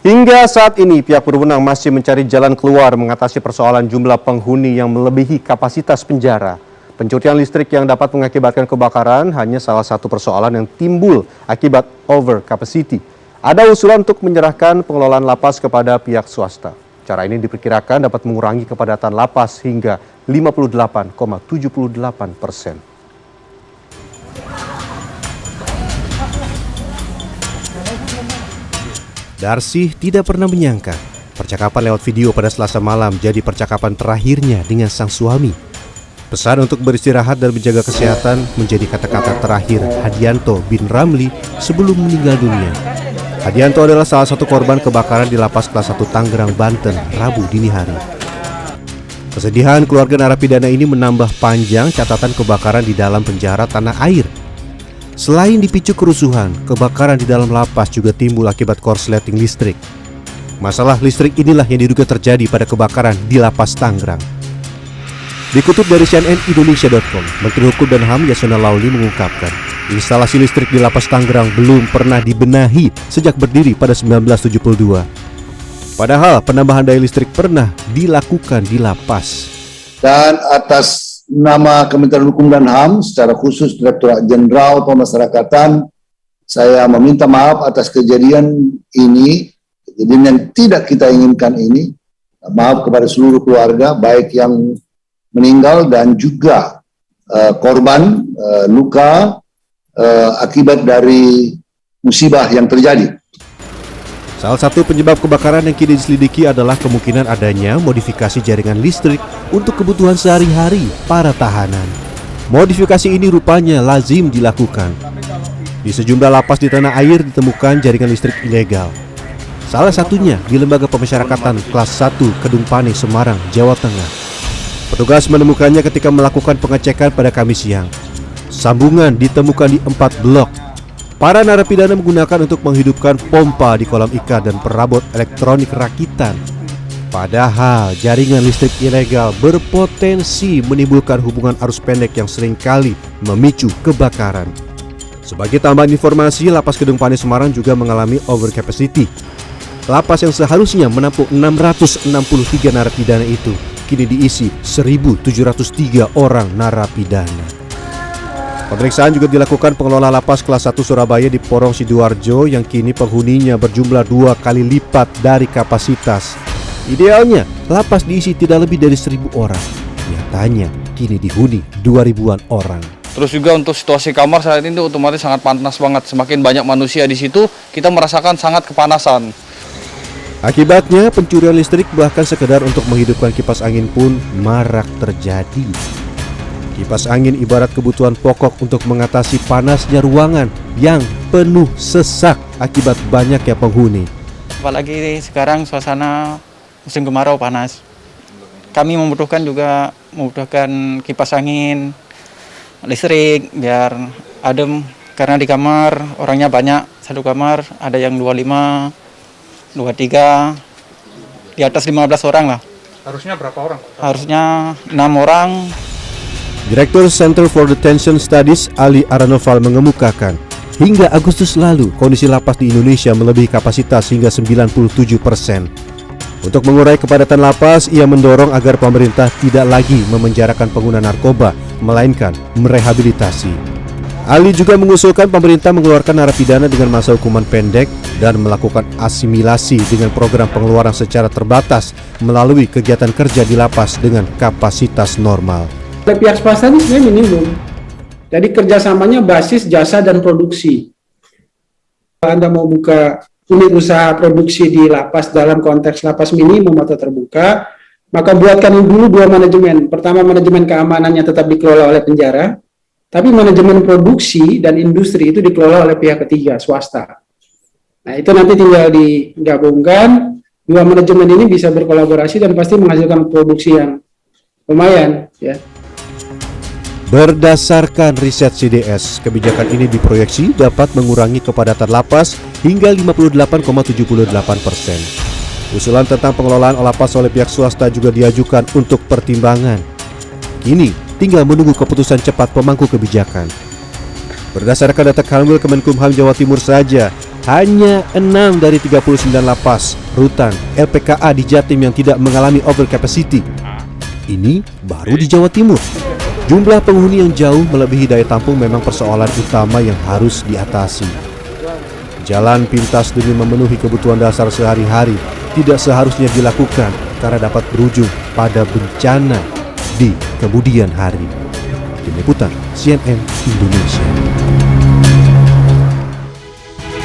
Hingga saat ini pihak berwenang masih mencari jalan keluar mengatasi persoalan jumlah penghuni yang melebihi kapasitas penjara. Pencurian listrik yang dapat mengakibatkan kebakaran hanya salah satu persoalan yang timbul akibat over capacity. Ada usulan untuk menyerahkan pengelolaan lapas kepada pihak swasta. Cara ini diperkirakan dapat mengurangi kepadatan lapas hingga 58,78%. Darsih tidak pernah menyangka percakapan lewat video pada Selasa malam jadi percakapan terakhirnya dengan sang suami. Pesan untuk beristirahat dan menjaga kesehatan menjadi kata-kata terakhir Hadianto bin Ramli sebelum meninggal dunia. Hadianto adalah salah satu korban kebakaran di Lapas Kelas 1 Tangerang, Banten, Rabu dini hari. Kesedihan keluarga narapidana ini menambah panjang catatan kebakaran di dalam penjara tanah air. Selain dipicu kerusuhan, kebakaran di dalam lapas juga timbul akibat korsleting listrik. Masalah listrik inilah yang diduga terjadi pada kebakaran di Lapas Tangerang. Dikutip dari cnnindonesia.com, Menteri Hukum dan HAM Yasona Lauli mengungkapkan, instalasi listrik di Lapas Tangerang belum pernah dibenahi sejak berdiri pada 1972. Padahal penambahan daya listrik pernah dilakukan di lapas. Dan atas nama Kementerian Hukum dan HAM, secara khusus Direktorat Jenderal Pemasyarakatan, saya meminta maaf atas kejadian ini, kejadian yang tidak kita inginkan ini. Maaf kepada seluruh keluarga, baik yang meninggal dan juga korban luka akibat dari musibah yang terjadi. Salah satu penyebab kebakaran yang kini diselidiki adalah kemungkinan adanya modifikasi jaringan listrik untuk kebutuhan sehari-hari para tahanan. Modifikasi ini rupanya lazim dilakukan. Di sejumlah lapas di tanah air ditemukan jaringan listrik ilegal. Salah satunya di Lembaga Pemasyarakatan Kelas 1 Kedung Pane, Semarang, Jawa Tengah. Petugas menemukannya ketika melakukan pengecekan pada Kamis siang. Sambungan ditemukan di 4 blok. Para narapidana menggunakan untuk menghidupkan pompa di kolam ikan dan perabot elektronik rakitan. Padahal jaringan listrik ilegal berpotensi menimbulkan hubungan arus pendek yang seringkali memicu kebakaran. Sebagai tambahan informasi, Lapas Kedung Pane Semarang juga mengalami overcapacity. Lapas yang seharusnya menampung 663 narapidana itu kini diisi 1.703 orang narapidana. Pemeriksaan juga dilakukan pengelola Lapas Kelas 1 Surabaya di Porong Sidoarjo yang kini penghuninya berjumlah 2 kali lipat dari kapasitas. Idealnya, lapas diisi tidak lebih dari 1.000 orang. Nyatanya, kini dihuni 2.000-an orang. Terus juga untuk situasi kamar saat ini otomatis sangat panas banget. Semakin banyak manusia di situ, kita merasakan sangat kepanasan. Akibatnya, pencurian listrik bahkan sekedar untuk menghidupkan kipas angin pun marak terjadi. Kipas angin ibarat kebutuhan pokok untuk mengatasi panasnya ruangan yang penuh sesak akibat banyaknya penghuni. Apalagi sekarang suasana musim kemarau panas. Kami membutuhkan kipas angin, listrik biar adem. Karena di kamar orangnya banyak, satu kamar ada yang 25, 23, di atas 15 orang lah. Harusnya berapa orang? Harusnya 6 orang. Direktur Center for Detention Studies Ali Aranoval mengemukakan, hingga Agustus lalu kondisi lapas di Indonesia melebihi kapasitas hingga 97%. Untuk mengurai kepadatan lapas, ia mendorong agar pemerintah tidak lagi memenjarakan pengguna narkoba, melainkan merehabilitasi. Ali juga mengusulkan pemerintah mengeluarkan narapidana dengan masa hukuman pendek dan melakukan asimilasi dengan program pengeluaran secara terbatas melalui kegiatan kerja di lapas dengan kapasitas normal. Pihak swasta ini sebenarnya minimum. Jadi kerjasamanya basis jasa dan produksi. Anda mau buka unit usaha produksi di lapas dalam konteks lapas minimum atau terbuka, maka buatkan dulu 2 manajemen. Pertama, manajemen keamanannya tetap dikelola oleh penjara, tapi manajemen produksi dan industri itu dikelola oleh pihak ketiga, swasta. Nah, itu nanti tinggal digabungkan, 2 manajemen ini bisa berkolaborasi dan pasti menghasilkan produksi yang lumayan, ya. Berdasarkan riset CDS, kebijakan ini diproyeksi dapat mengurangi kepadatan lapas hingga 58,78%. Usulan tentang pengelolaan lapas oleh pihak swasta juga diajukan untuk pertimbangan. Kini tinggal menunggu keputusan cepat pemangku kebijakan. Berdasarkan data Kanwil Kemenkumham Jawa Timur saja, Hanya 6 dari 39 lapas rutan LPKA di Jatim yang tidak mengalami over capacity. Ini baru di Jawa Timur. Jumlah penghuni yang jauh melebihi daya tampung memang persoalan utama yang harus diatasi. Jalan pintas demi memenuhi kebutuhan dasar sehari-hari tidak seharusnya dilakukan karena dapat berujung pada bencana di kemudian hari. Tim Liputan CNN Indonesia.